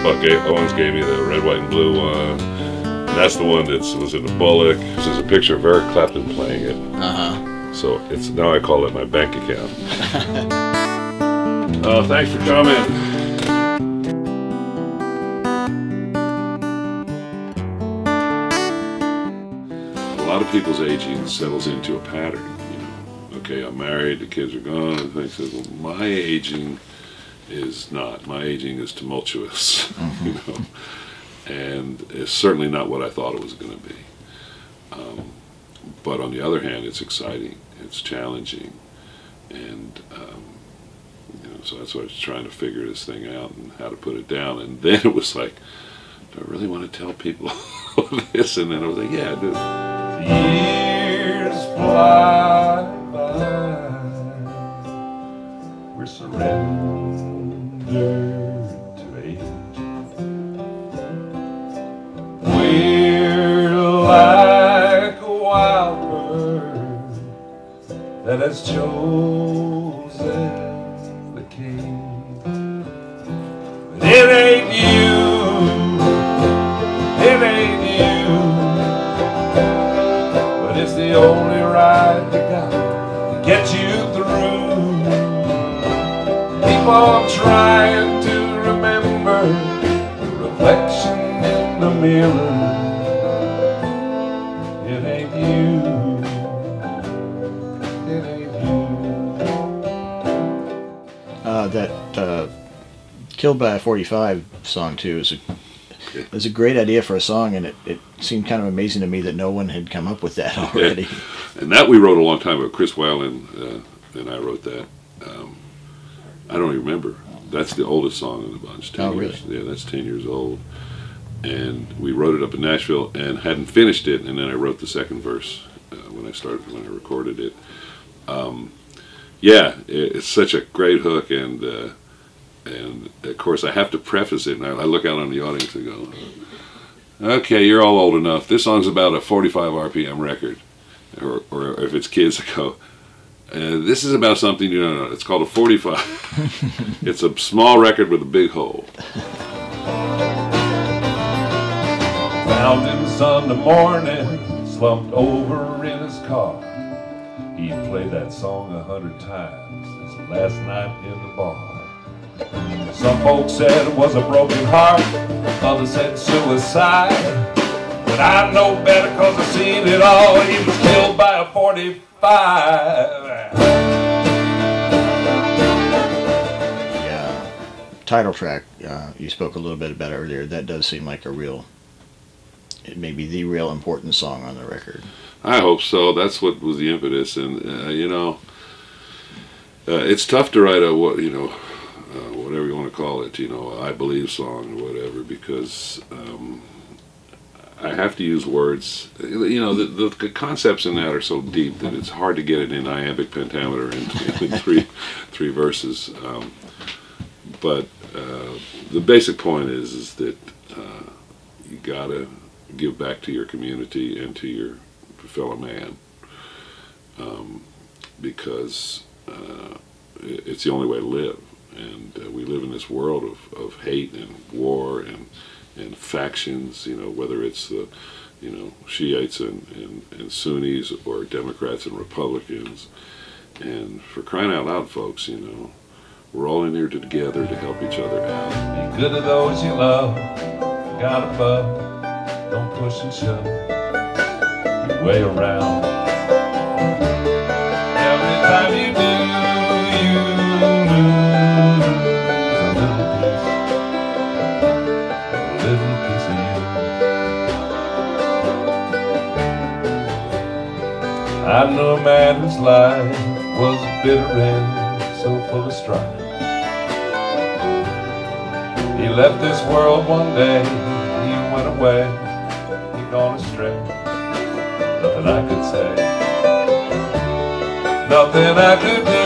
Buck Owens gave me the red, white, and blue one. That's the one that was in the Bullock. This is a picture of Eric Clapton playing it. So it's now I call it my bank account. Thanks for coming. A lot of people's aging settles into a pattern. You know, okay, I'm married, the kids are gone, and things. Well, my aging is not. My aging is tumultuous. You know. And it's certainly not what I thought it was going to be. But on the other hand, it's exciting, it's challenging, and you know, so that's why I was trying to figure this thing out and how to put it down. And then it was like, do I really want to tell people this? And then I was like, yeah, I do. Years fly by, we're surrendered. Like a wild bird that has chosen the cage. But it ain't you, it ain't you, but it's the only ride you got to get you through. Keep on trying to remember the reflection in the mirror. That Killed by a 45 song too is a great idea for a song, and it seemed kind of amazing to me that no one had come up with that already. Yeah. And that we wrote a long time ago. Chris Weiland and I wrote that. I don't even remember. That's the oldest song in the bunch. 10 really? Years. Yeah, that's 10 years old. And we wrote it up in Nashville and hadn't finished it, and then I wrote the second verse when I recorded it. Yeah, it's such a great hook, and of course I have to preface it, and I look out on the audience and go, okay, you're all old enough. This song's about a 45 RPM record, or if it's kids, I go, this is about something you don't know. It's called a 45. It's a small record with a big hole. Found him Sunday morning, slumped over in his car. He played that song 100 times since the last night in the bar. Some folks said it was a broken heart, others said suicide. But I know better cause I've seen it all. He was killed by a 45. The title track, you spoke a little bit about earlier, that does seem like it may be the real important song on the record. I hope so. That's what was the impetus, and you know, it's tough to write a whatever you want to call it, you know, I Believe song or whatever, because I have to use words. You know, the concepts in that are so deep that it's hard to get it in iambic pentameter in three verses. But the basic point is that you gotta give back to your community and to your fellow man, because it's the only way to live, and we live in this world of hate and war and factions, you know, whether it's the, you know, Shiites and Sunnis or Democrats and Republicans, and for crying out loud, folks, you know, we're all in here together to help each other out. Be good to those you love, God above, don't push and shove your way around. Every time you do, you lose a little piece of you. I knew a man whose life was bitter and so full of strife. He left this world one day, he went away, he gone astray. Nothing I could say, nothing I could do.